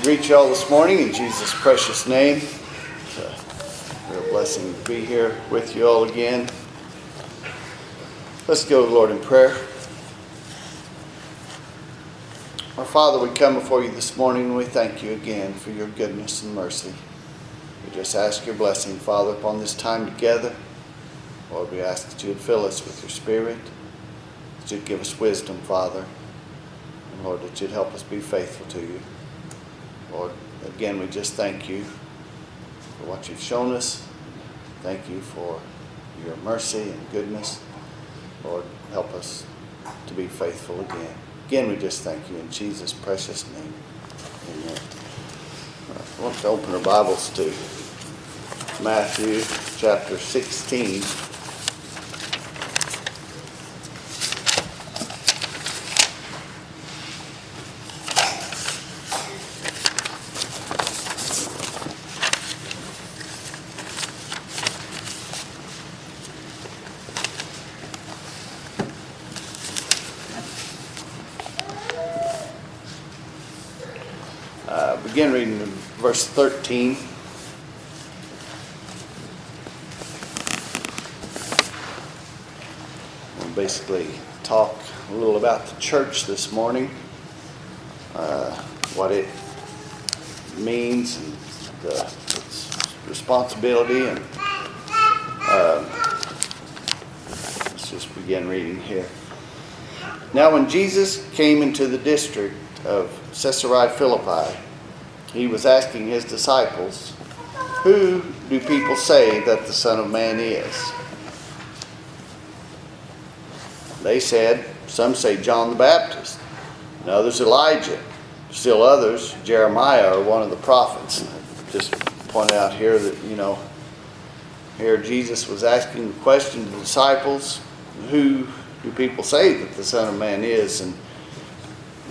Greet you all this morning in Jesus' precious name. It's a real blessing to be here with you all again. Let's go to the Lord in prayer. Our Father, we come before you this morning and we thank you again for your goodness and mercy. We just ask your blessing, Father, upon this time together. Lord, we ask that you would fill us with your Spirit, that you'd give us wisdom, Father, and Lord, that you'd help us be faithful to you. Lord, again, we just thank you for what you've shown us. Thank you for your mercy and goodness. Lord, help us to be faithful again. Again, we just thank you in Jesus' precious name. Amen. I want to open our Bibles to Matthew chapter 16. Begin reading in verse 13. We'll basically talk a little about the church this morning, what it means, and its responsibility. And let's just begin reading here. Now, when Jesus came into the district of Caesarea Philippi, he was asking his disciples, "Who do people say that the Son of Man is?" They said, "Some say John the Baptist, and others Elijah, still others Jeremiah or one of the prophets." Just point out here that, here Jesus was asking the question to the disciples, "Who do people say that the Son of Man is?" And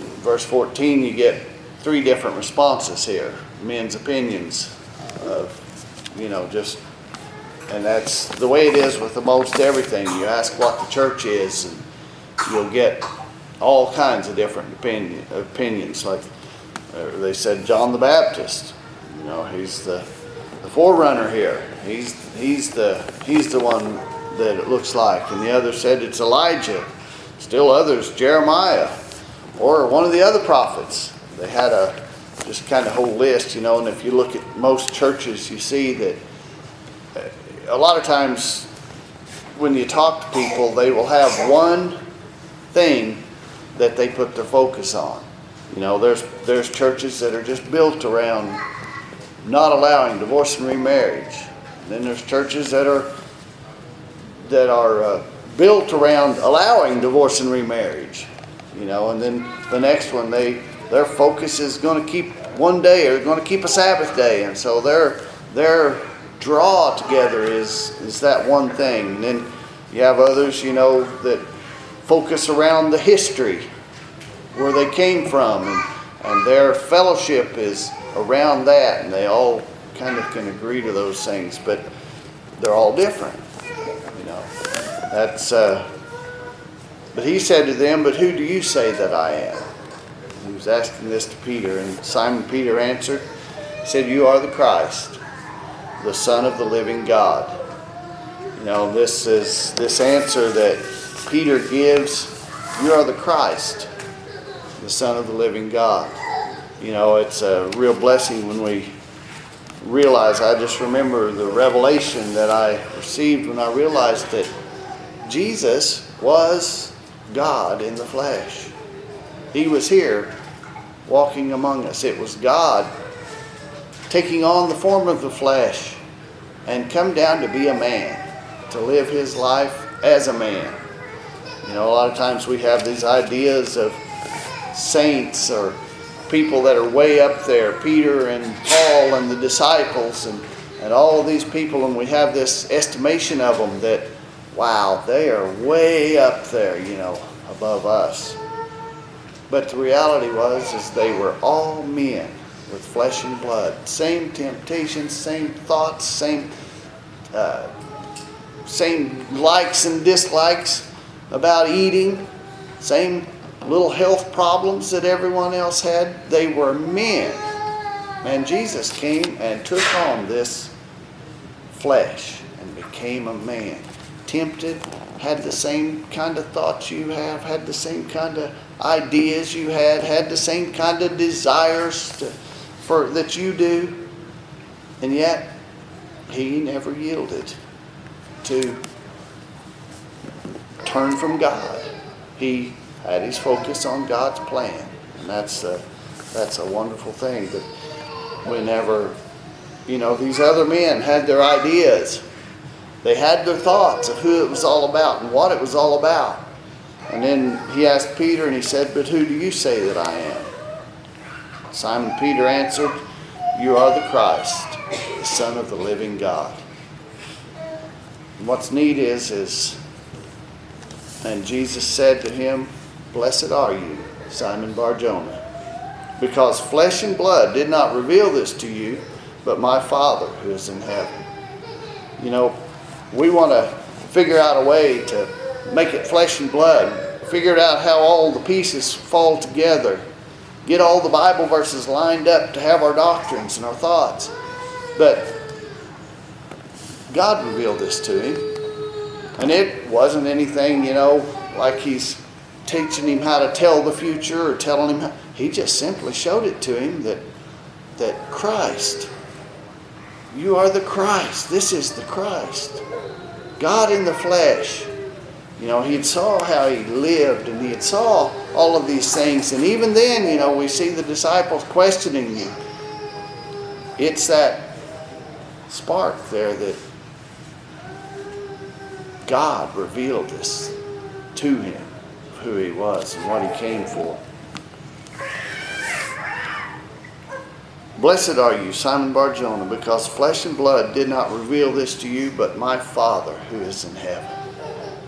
in verse 14 you get three different responses here. Men's opinions of, and that's the way it is with most everything. You ask what the church is, and you'll get all kinds of different opinions. Like they said, John the Baptist. He's the forerunner here. He's the one that it looks like. And the other said it's Elijah. Still others, Jeremiah, or one of the other prophets. They had just kind of whole list, and if you look at most churches, you see that a lot of times when you talk to people, they will have one thing that they put their focus on. There's churches that are just built around not allowing divorce and remarriage. And then there's churches that are built around allowing divorce and remarriage. And then the next one, their focus is going to keep one day, or going to keep a Sabbath day, and so their draw together is that one thing. And then you have others, that focus around the history, where they came from, and their fellowship is around that, and they all kind of can agree to those things, but they're all different. But he said to them, "But who do you say that I am?" He was asking this to Peter, and Simon Peter answered, he said, "You are the Christ, the Son of the living God." This answer that Peter gives, "You are the Christ, the Son of the living God." It's a real blessing when we realize. I just remember the revelation that I received when I realized that Jesus was God in the flesh. He was here walking among us. It was God taking on the form of the flesh and come down to be a man, to live his life as a man. A lot of times we have these ideas of saints or people that are way up there, Peter and Paul and the disciples and all of these people, and we have this estimation of them that, wow, they are way up there, above us. But the reality is they were all men with flesh and blood. Same temptations, same thoughts, same likes and dislikes about eating, same little health problems that everyone else had. They were men And Jesus came and took on this flesh and became a man. Tempted, had the same kind of thoughts you have, had the same kind of ideas you had the same kind of desires that you do. And yet, he never yielded to turn from God. He had his focus on God's plan. And that's a wonderful thing. But whenever, these other men had their ideas. They had their thoughts of who it was all about and what it was all about. And then he asked Peter and he said, "But who do you say that I am?" Simon Peter answered, "You are the Christ, the Son of the living God." And what's neat is, and Jesus said to him, "Blessed are you, Simon Bar-Jonah, because flesh and blood did not reveal this to you, but my Father who is in heaven." We want to figure out a way to make it flesh and blood, figure out how all the pieces fall together, get all the Bible verses lined up to have our doctrines and our thoughts. But God revealed this to him. And it wasn't anything, like he's teaching him how to tell the future or telling him how. He just simply showed it to him that Christ, you are the Christ. This is the Christ. God in the flesh. He saw how he lived and he had saw all of these things. And even then, we see the disciples questioning him. It's that spark there that God revealed this to him, who he was and what he came for. Blessed are you, Simon Bar-Jonah, because flesh and blood did not reveal this to you, but my Father who is in heaven.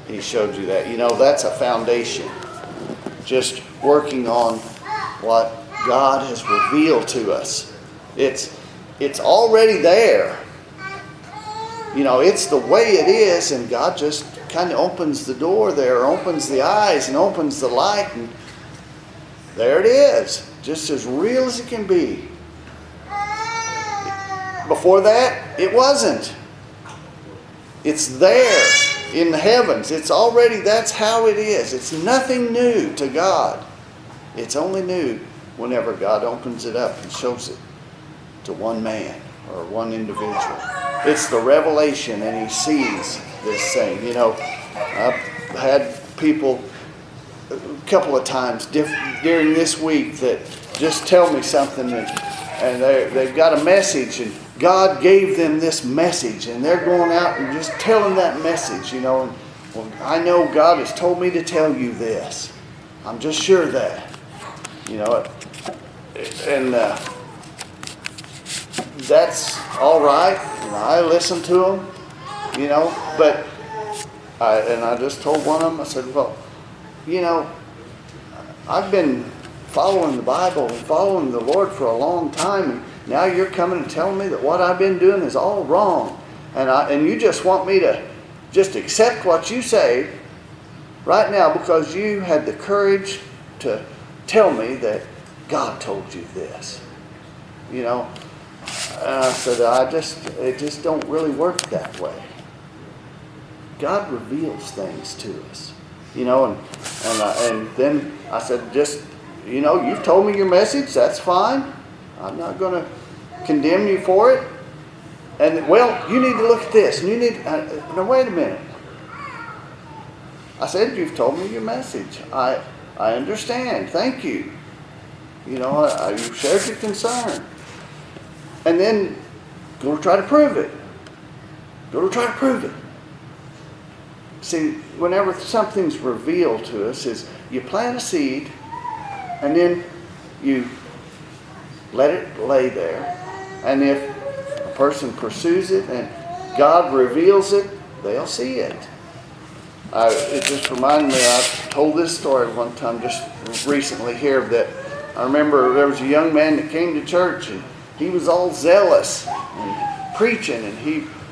He showed you that. That's a foundation. Just working on what God has revealed to us. It's already there. It's the way it is, and God just kind of opens the door there, opens the eyes, and opens the light, and there it is. Just as real as it can be. Before that, it wasn't. It's there in the heavens. It's already, that's how it is. It's nothing new to God. It's only new whenever God opens it up and shows it to one man or one individual. It's the revelation, and he sees this thing. I've had people a couple of times during this week that just tell me something, and they've got a message, and God gave them this message, and they're going out and just telling that message, and well, I know God has told me to tell you this. I'm just sure of that. And that's all right. I listen to them, but I just told one of them, I said, well, I've been following the Bible and following the Lord for a long time, and now you're coming and telling me that what I've been doing is all wrong. And you just want me to just accept what you say right now because you had the courage to tell me that God told you this. And I said, it just don't really work that way. God reveals things to us. And then I said, just, you've told me your message, that's fine. I'm not going to condemn you for it. And, well, you need to look at this. And you need, now wait a minute. I said, you've told me your message. I understand. Thank you. You've shared your concern. And then go to try to prove it. Go to try to prove it. See, whenever something's revealed to us, is you plant a seed, and then you let it lay there. And if a person pursues it and God reveals it, they'll see it. It just reminded me, I told this story one time just recently here, that I remember there was a young man that came to church, and he was all zealous and preaching, and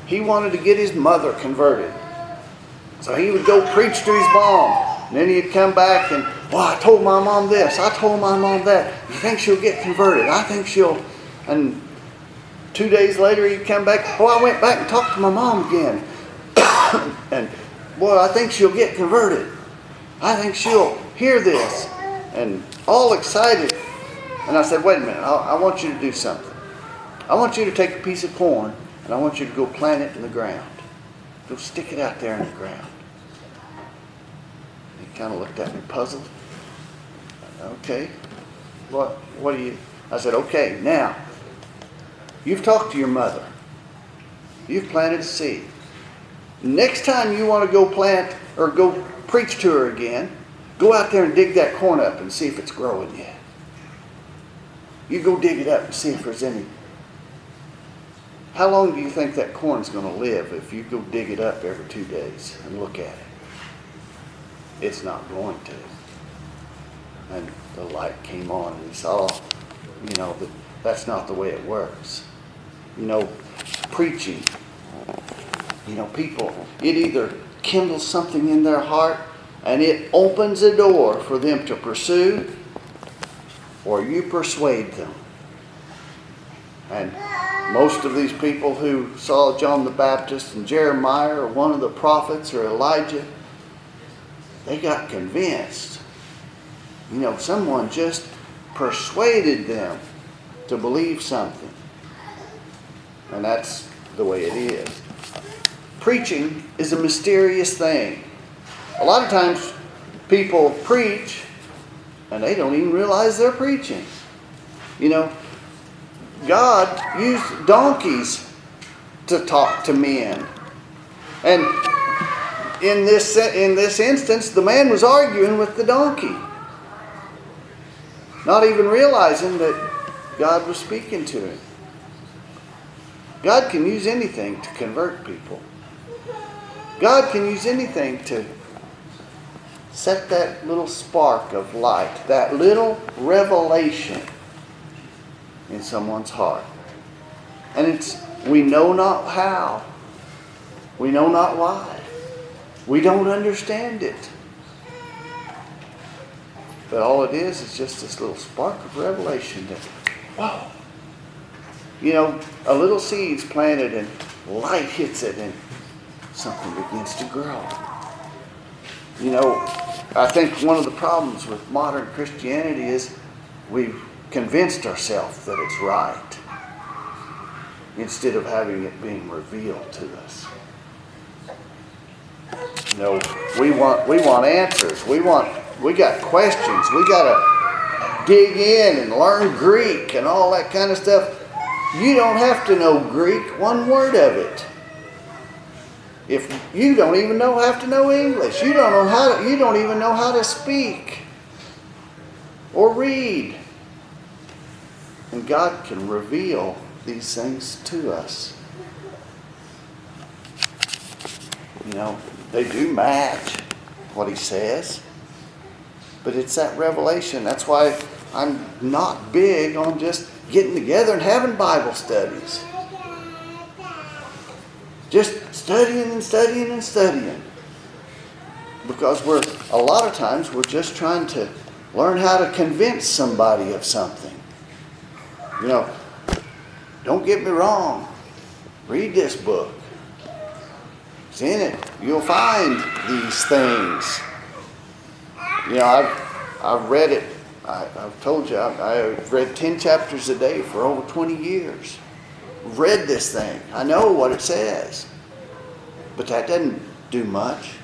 he wanted to get his mother converted. So he would go preach to his mom, and then he'd come back and, well, I told my mom this, I told my mom that. You think she'll get converted? I think she'll And 2 days later he'd come back. Oh, I went back and talked to my mom again. And boy, I think she'll get converted. I think she'll hear this. And all excited. And I said, wait a minute, I want you to do something. I want you to take a piece of corn and I want you to go plant it in the ground. Go stick it out there in the ground. He kind of looked at me puzzled. Okay. What do you... I said, okay, now, you've talked to your mother. You've planted a seed. Next time you want to go plant or go preach to her again, go out there and dig that corn up and see if it's growing yet. You go dig it up and see if there's any. How long do you think that corn's going to live if you go dig it up every 2 days and look at it? It's not going to. And the light came on and he saw, that that's not the way it works. Preaching, people, it either kindles something in their heart and it opens a door for them to pursue, or you persuade them. And most of these people who saw John the Baptist and Jeremiah or one of the prophets or Elijah, they got convinced. Someone just persuaded them to believe something. And that's the way it is. Preaching is a mysterious thing. A lot of times people preach and they don't even realize they're preaching. God used donkeys to talk to men. And in this instance, the man was arguing with the donkey, not even realizing that God was speaking to him. God can use anything to convert people. God can use anything to set that little spark of light, that little revelation in someone's heart. And we know not how. We know not why. We don't understand it. But all it is just this little spark of revelation that, wow. A little seed's planted and light hits it and something begins to grow. I think one of the problems with modern Christianity is we've convinced ourselves that it's right instead of having it being revealed to us. We want answers. We got questions. We got to dig in and learn Greek and all that kind of stuff. You don't have to know Greek, one word of it. If you don't even have to know English, you don't even know how to speak or read. And God can reveal these things to us. They do match what He says. But it's that revelation. That's why I'm not big on just getting together and having Bible studies. Just studying and studying and studying. Because a lot of times we're just trying to learn how to convince somebody of something. Don't get me wrong. Read this book. It's in it. You'll find these things. I've read it. I've told you, I've read 10 chapters a day for over 20 years. Read this thing. I know what it says. But that doesn't do much.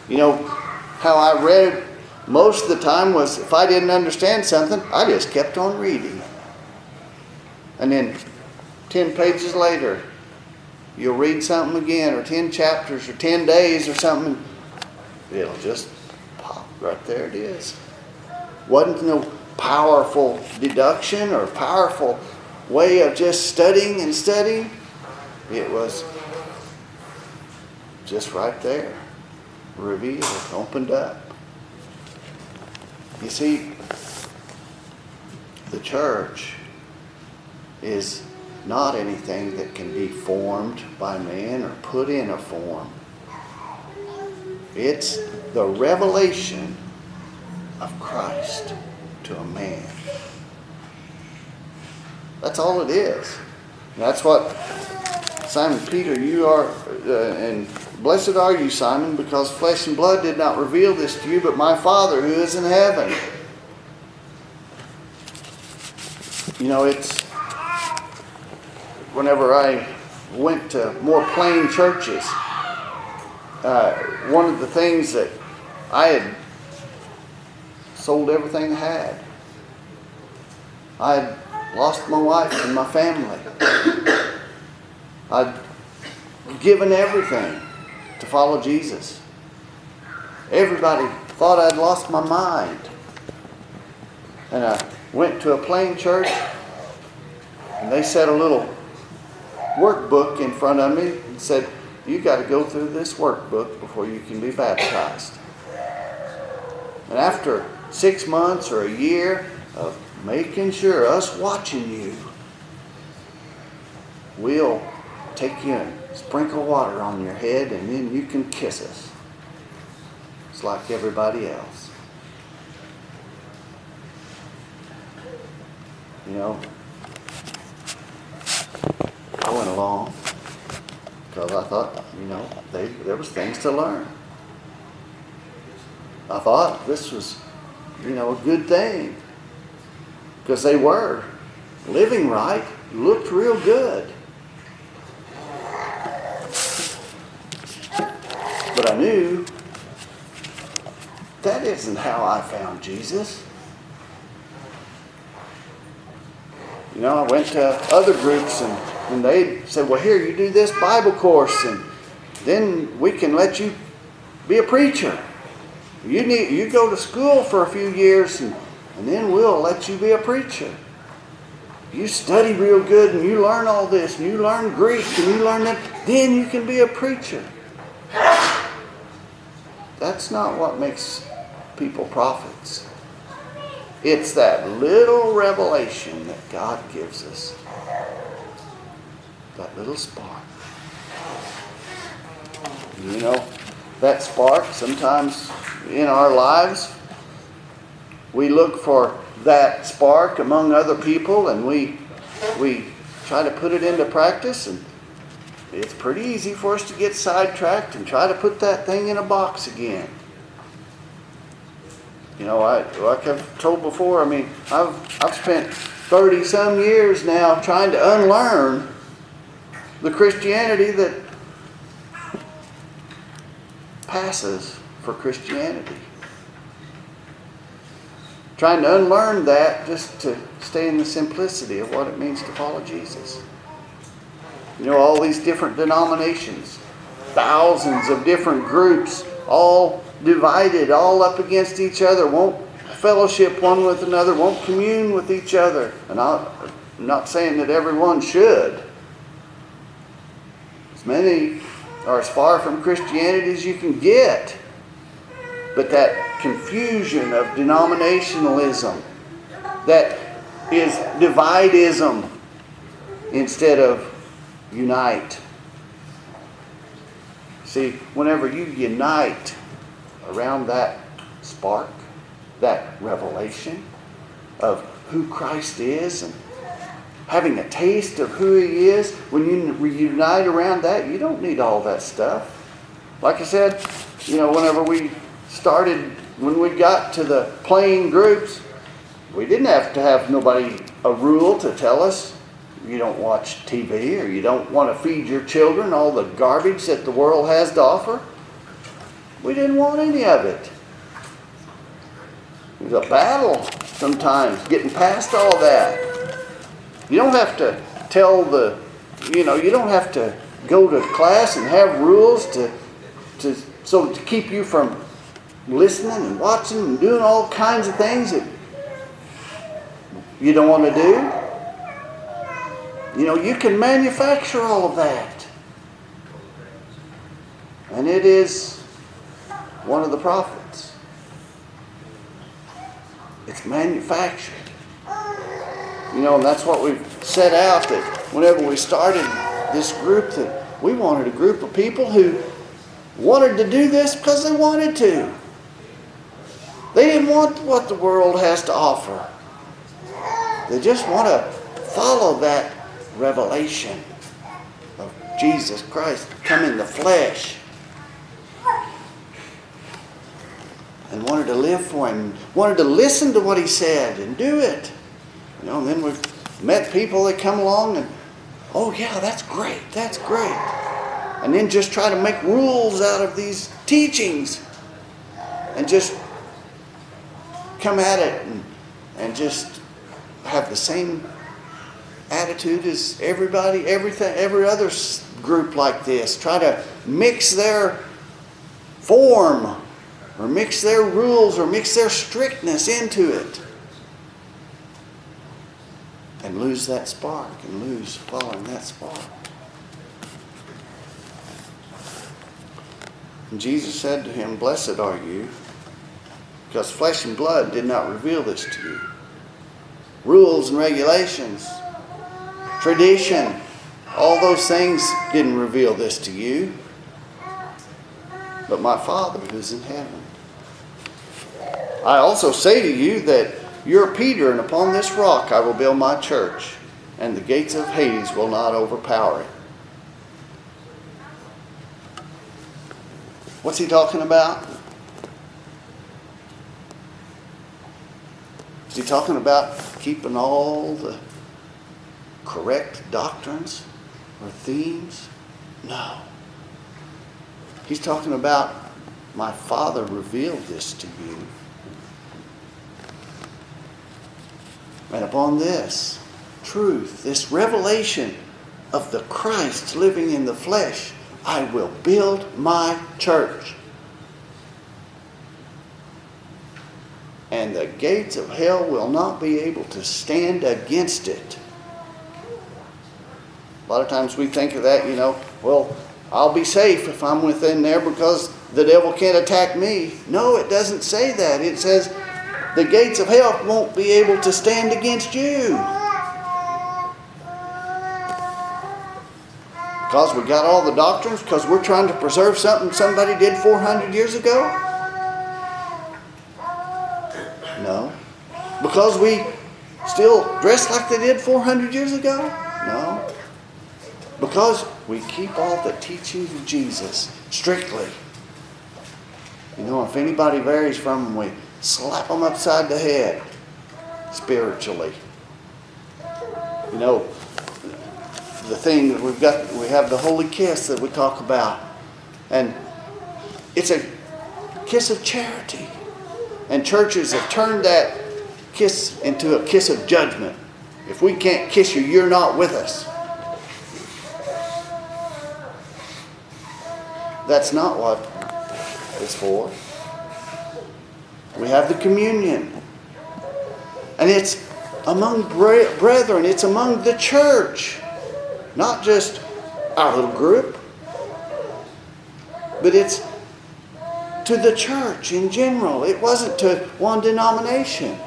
How I read most of the time was if I didn't understand something, I just kept on reading. And then 10 pages later, you'll read something again, or 10 chapters, or 10 days, or something. It'll just pop right there. It is. Wasn't no powerful deduction or powerful way of just studying and studying. It was just right there, revealed, opened up. You see, the church is not anything that can be formed by man or put in a form. It's the revelation of Christ to a man. That's all it is. That's what Simon Peter, you are, and blessed are you, Simon, because flesh and blood did not reveal this to you, but my Father who is in heaven. You know, it's whenever I went to more plain churches, one of the things that I had sold everything I had. I had lost my wife and my family. I'd given everything to follow Jesus. Everybody thought I'd lost my mind. And I went to a plain church, and they set a little workbook in front of me and said, you got to go through this workbook before you can be baptized. And after 6 months or a year of making sure, us watching you, we'll take you and sprinkle water on your head, and then you can kiss us. It's like everybody else. You know, I went along because I thought, you know, there was things to learn. I thought this was, you know, a good thing because they were living right, looked real good. But I knew that isn't how I found Jesus. You know, I went to other groups and they said, well, here, you do this Bible course and then we can let you be a preacher. You go to school for a few years and then we'll let you be a preacher. You study real good and you learn all this and you learn Greek and you learn that, then you can be a preacher. That's not what makes people prophets. It's that little revelation that God gives us. That little spark. You know, that spark, sometimes in our lives, we look for that spark among other people and we try to put it into practice, and it's pretty easy for us to get sidetracked and try to put that thing in a box again. You know, like I've told before, I mean, I've spent 30-some years now trying to unlearn the Christianity that passes for Christianity. Trying to unlearn that just to stay in the simplicity of what it means to follow Jesus. You know, all these different denominations, thousands of different groups, all divided, all up against each other, won't fellowship one with another, won't commune with each other. And I'm not saying that everyone should. As many are as far from Christianity as you can get. But that confusion of denominationalism, that is dividism instead of unite. See, whenever you unite around that spark, that revelation of who Christ is and having a taste of who He is, when you reunite around that, you don't need all that stuff. Like I said, you know, whenever we started, when we got to the plain groups, we didn't have to have a rule to tell us you don't watch TV or you don't want to feed your children all the garbage that the world has to offer. We didn't want any of it. It was a battle sometimes getting past all that. You don't have to you don't have to go to class and have rules to keep you from listening and watching and doing all kinds of things that you don't want to do. You know, you can manufacture all of that. And it is one of the prophets. It's manufactured. You know, and that's what we've set out, that whenever we started this group, that we wanted a group of people who wanted to do this because they wanted to. They didn't want what the world has to offer. They just want to follow that revelation of Jesus Christ come in the flesh and wanted to live for Him, wanted to listen to what He said and do it. And then we've met people that come along and, oh yeah, that's great, that's great. And then just try to make rules out of these teachings and just come at it and just have the same attitude as every other group like this. Try to mix their form or mix their rules or mix their strictness into it. And lose that spark and lose following that spark. And Jesus said to him, "Blessed are you, because flesh and blood did not reveal this to you. Rules and regulations, tradition, all those things didn't reveal this to you, but my Father who is in heaven. I also say to you that you're Peter, and upon this rock I will build my church, and the gates of Hades will not overpower it." What's he talking about? Is he talking about keeping all the correct doctrines or themes? No. He's talking about, my Father revealed this to you. And upon this truth, this revelation of the Christ living in the flesh, I will build my church. And the gates of hell will not be able to stand against it. A lot of times we think of that, well, I'll be safe if I'm within there because the devil can't attack me. No, it doesn't say that. It says the gates of hell won't be able to stand against you. Because we got all the doctrines? Because we're trying to preserve something somebody did 400 years ago? No. Because we still dress like they did 400 years ago? No. Because we keep all the teachings of Jesus strictly. If anybody varies from them, we slap them upside the head spiritually. The thing that we have the holy kiss that we talk about. And it's a kiss of charity. And churches have turned that kiss into a kiss of judgment. If we can't kiss you, you're not with us. That's not what it's for. We have the communion. And it's among brethren. It's among the church. Not just our little group. But it's to the church in general. It wasn't to one denomination.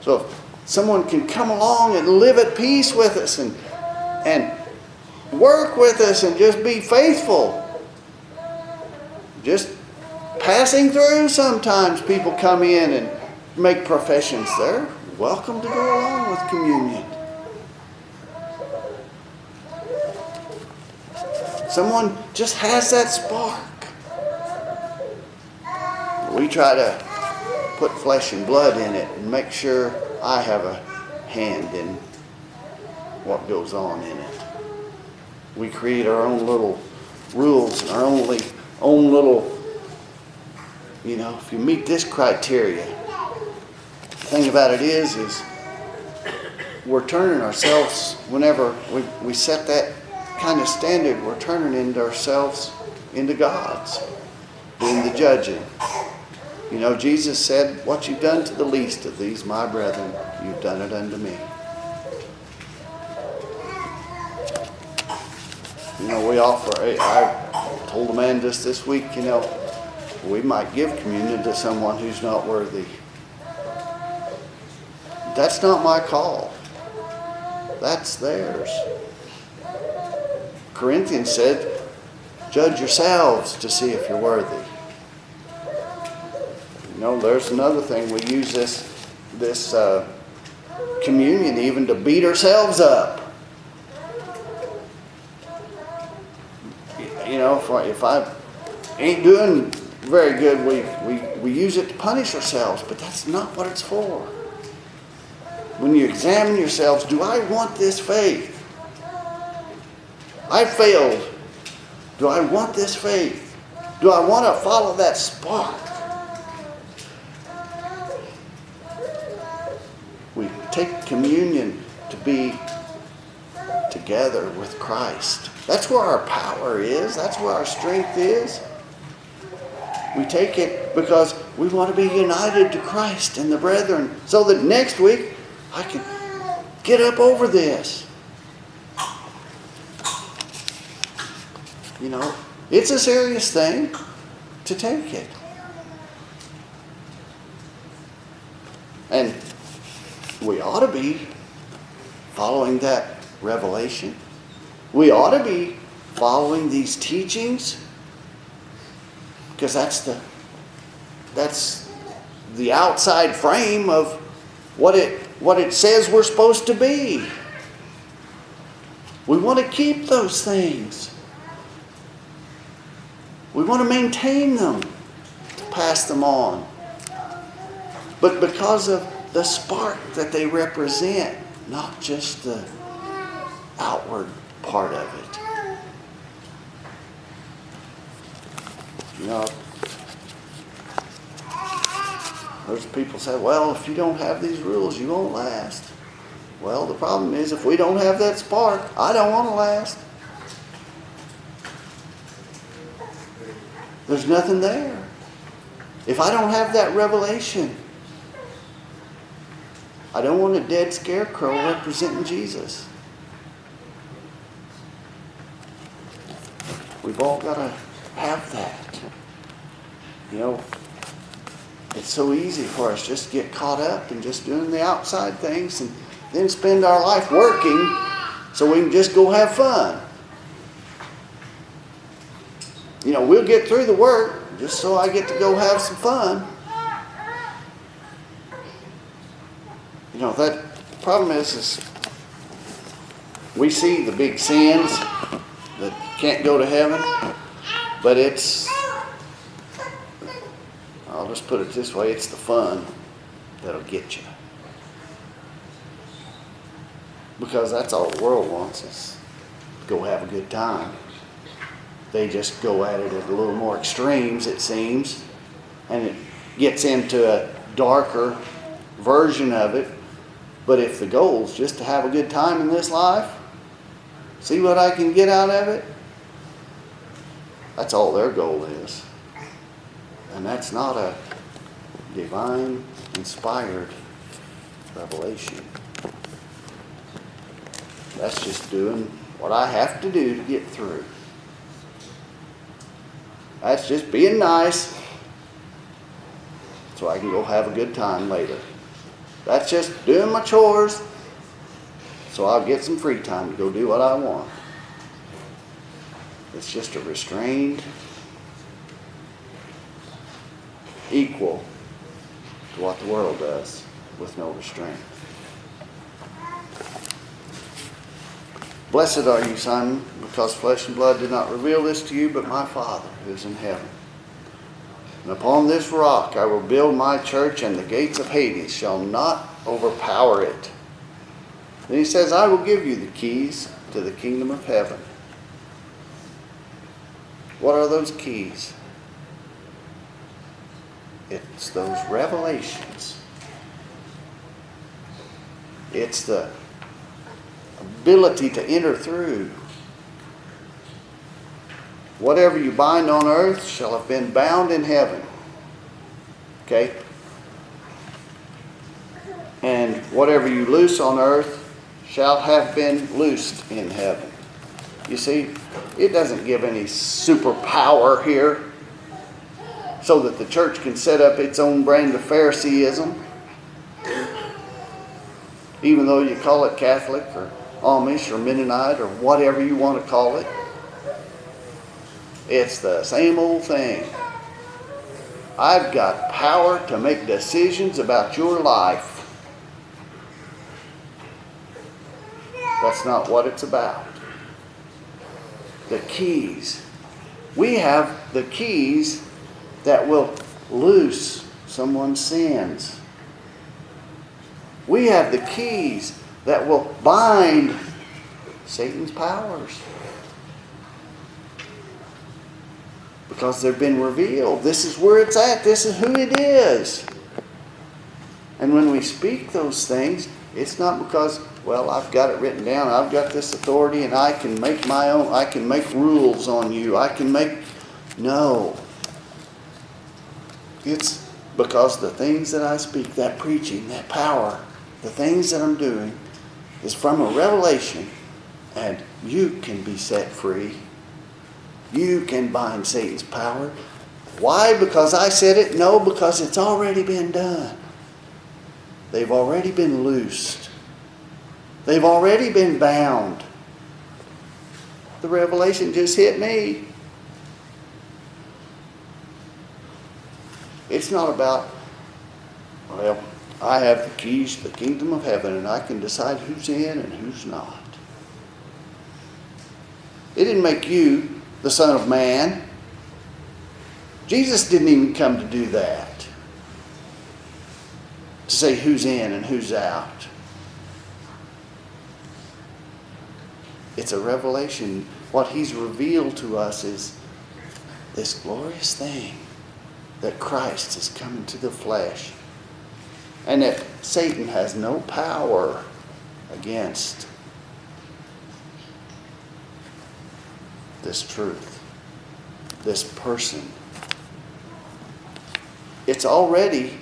So if someone can come along and live at peace with us and work with us and just be faithful. Just passing through, sometimes people come in and make professions. They're welcome to go along with communion. Someone just has that spark. We try to put flesh and blood in it and make sure I have a hand in what goes on in it. We create our own little rules and our own little, if you meet this criteria. The thing about it is we're turning ourselves, whenever we set that kind of standard, we're turning ourselves into gods, doing the judging. Jesus said, "What you've done to the least of these, my brethren, you've done it unto me." We offer, I told a man just this week, we might give communion to someone who's not worthy. That's not my call. That's theirs. Corinthians said, "Judge yourselves to see if you're worthy." There's another thing. We use this communion even to beat ourselves up. You know, if I ain't doing very good, we use it to punish ourselves, but that's not what it's for. When you examine yourselves, do I want this faith? I failed. Do I want this faith? Do I want to follow that spark? We take communion to be together with Christ. That's where our power is. That's where our strength is. We take it because we want to be united to Christ and the brethren, so that next week I can get up over this. You know, it's a serious thing to take it. And we ought to be following that revelation. We ought to be following these teachings, because that's the outside frame of what it says we're supposed to be. We want to keep those things. We want to maintain them, to pass them on. But because of the spark that they represent, not just the outward part of it. You know, there's people say, well, if you don't have these rules, you won't last. Well, the problem is, if we don't have that spark, I don't want to last. There's nothing there. If I don't have that revelation, I don't want a dead scarecrow representing Jesus. We've all got to have that. You know, it's so easy for us just to get caught up in just doing the outside things and then spend our life working so we can just go have fun. You know, we'll get through the work just so I get to go have some fun. You know, that problem is we see the big sins that can't go to heaven, but I'll just put it this way, it's the fun that'll get you. Because that's all the world wants is to go have a good time. They just go at it at a little more extremes, it seems, and it gets into a darker version of it. But if the goal is just to have a good time in this life, see what I can get out of it, that's all their goal is. And that's not a divine, inspired revelation. That's just doing what I have to do to get through. That's just being nice so I can go have a good time later. That's just doing my chores so I'll get some free time to go do what I want. It's just a restrained, equal to what the world does with no restraint. Blessed are you, Simon, because flesh and blood did not reveal this to you, but my Father who is in heaven. And upon this rock I will build my church, and the gates of Hades shall not overpower it. Then he says, I will give you the keys to the kingdom of heaven. What are those keys? It's those revelations. It's the ability to enter through. Whatever you bind on earth shall have been bound in heaven. Okay? And whatever you loose on earth shall have been loosed in heaven. You see, it doesn't give any superpower here so that the church can set up its own brand of Phariseeism. Even though you call it Catholic or Amish or Mennonite or whatever you want to call it. It's the same old thing. I've got power to make decisions about your life. That's not what it's about. The keys. We have the keys that will loose someone's sins. We have the keys that will bind Satan's powers. Because they've been revealed. This is where it's at. This is who it is. And when we speak those things, it's not because, well, I've got it written down. I've got this authority and I can make my own. I can make rules on you. I can make... No. It's because the things that I speak, that preaching, that power, the things that I'm doing is from a revelation, and you can be set free. You can bind Satan's power. Why? Because I said it? No, because it's already been done. They've already been loosed. They've already been bound. The revelation just hit me. It's not about, well, I have the keys to the kingdom of heaven and I can decide who's in and who's not. It didn't make you the Son of Man. Jesus didn't even come to do that. To say who's in and who's out. It's a revelation. What He's revealed to us is this glorious thing, that Christ has come into the flesh and that Satan has no power against this truth, this person. It's already,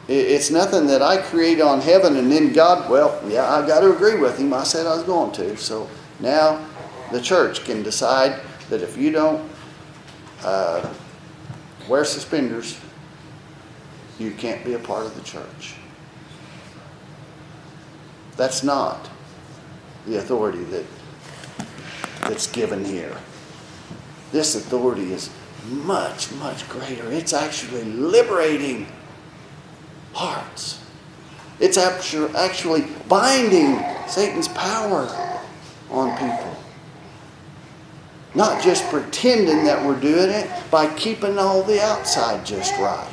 it's nothing that I create on heaven and then God, well, yeah, I got to agree with Him. I said I was going to. So now the church can decide that if you don't wear suspenders, you can't be a part of the church. That's not the authority that's given here. This authority is much, much greater. It's actually liberating hearts. It's actually binding Satan's power on people. Not just pretending that we're doing it by keeping all the outside just right.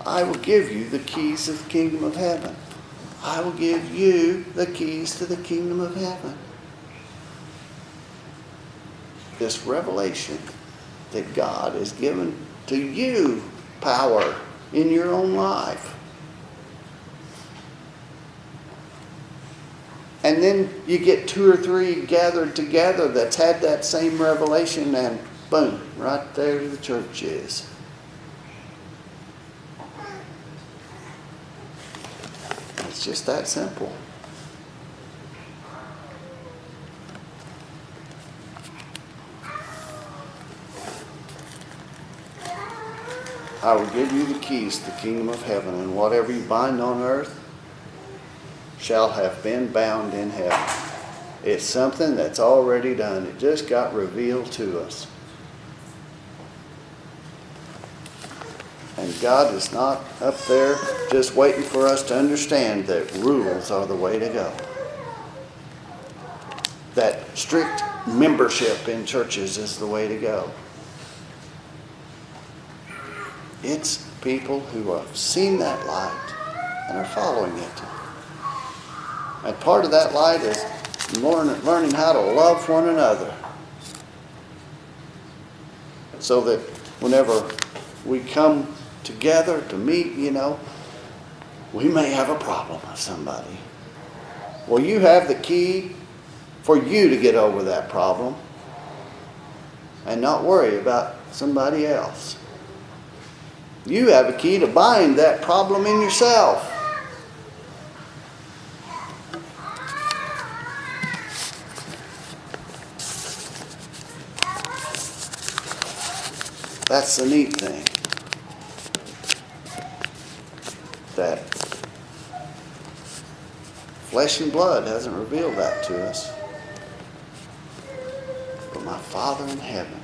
I will give you the keys of the kingdom of heaven. I will give you the keys to the kingdom of heaven. This revelation that God has given to you power in your own life. And then you get 2 or 3 gathered together that's had that same revelation, and boom, right there the church is. It's just that simple. I will give you the keys to the kingdom of heaven, and whatever you bind on earth shall have been bound in heaven. It's something that's already done. It just got revealed to us. And God is not up there just waiting for us to understand that rules are the way to go. That strict membership in churches is the way to go. It's people who have seen that light and are following it. And part of that light is learning how to love one another. So that whenever we come together to meet, we may have a problem with somebody. Well, you have the key for you to get over that problem and not worry about somebody else. You have a key to bind that problem in yourself. That's the neat thing. That flesh and blood hasn't revealed that to us. But my Father in heaven.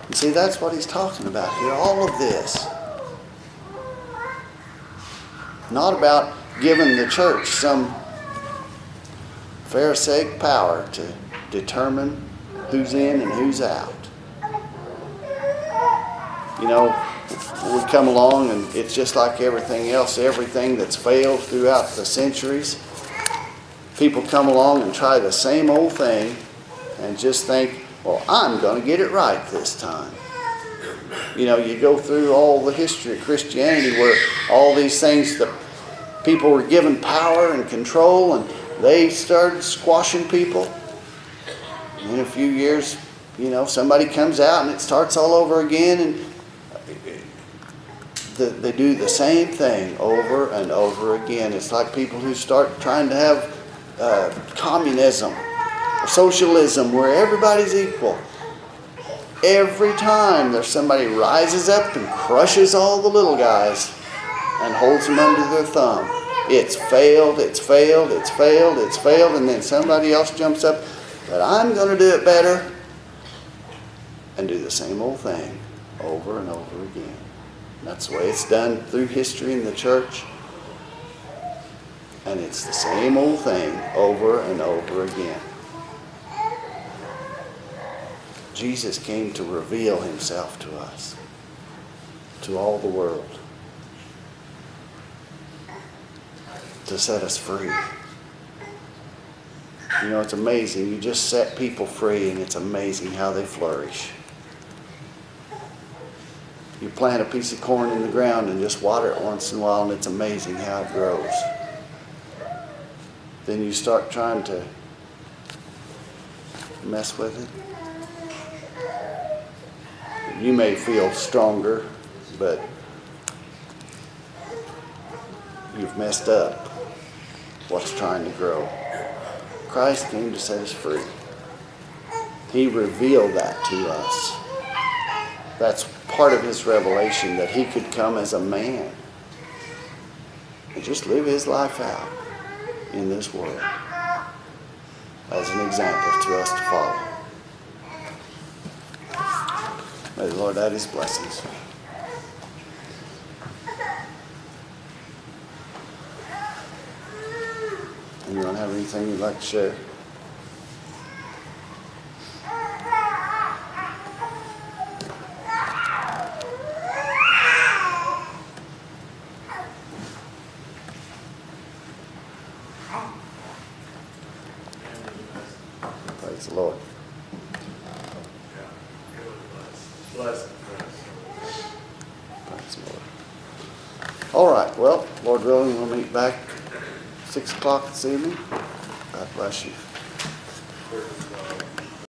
And see, that's what He's talking about here. All of this. Not about given the church some Pharisaic power to determine who's in and who's out. You know, we come along and it's just like everything else, everything that's failed throughout the centuries. People come along and try the same old thing and just think, well, I'm going to get it right this time. You know, you go through all the history of Christianity where all these things, that people were given power and control and they started squashing people. And in a few years, you know, somebody comes out and it starts all over again, and they do the same thing over and over again. It's like people who start trying to have communism or socialism where everybody's equal. Every time there's somebody rises up and crushes all the little guys and holds them under their thumb. It's failed, it's failed, it's failed, it's failed, and then somebody else jumps up, but I'm going to do it better, and do the same old thing over and over again. And that's the way it's done through history in the church. And it's the same old thing over and over again. Jesus came to reveal himself to us, to all the world, to set us free. You know, it's amazing. You just set people free and it's amazing how they flourish. You plant a piece of corn in the ground and just water it once in a while and it's amazing how it grows. Then you start trying to mess with it. You may feel stronger, but you've messed up what's trying to grow. Christ came to set us free. He revealed that to us. That's part of his revelation, that he could come as a man and just live his life out in this world as an example to us to follow. May the Lord add his blessings. Anyone have anything you'd like to share? Praise the Lord. Praise the Lord. All right, well, Lord willing, we'll meet back 6 o'clock this evening. God bless you.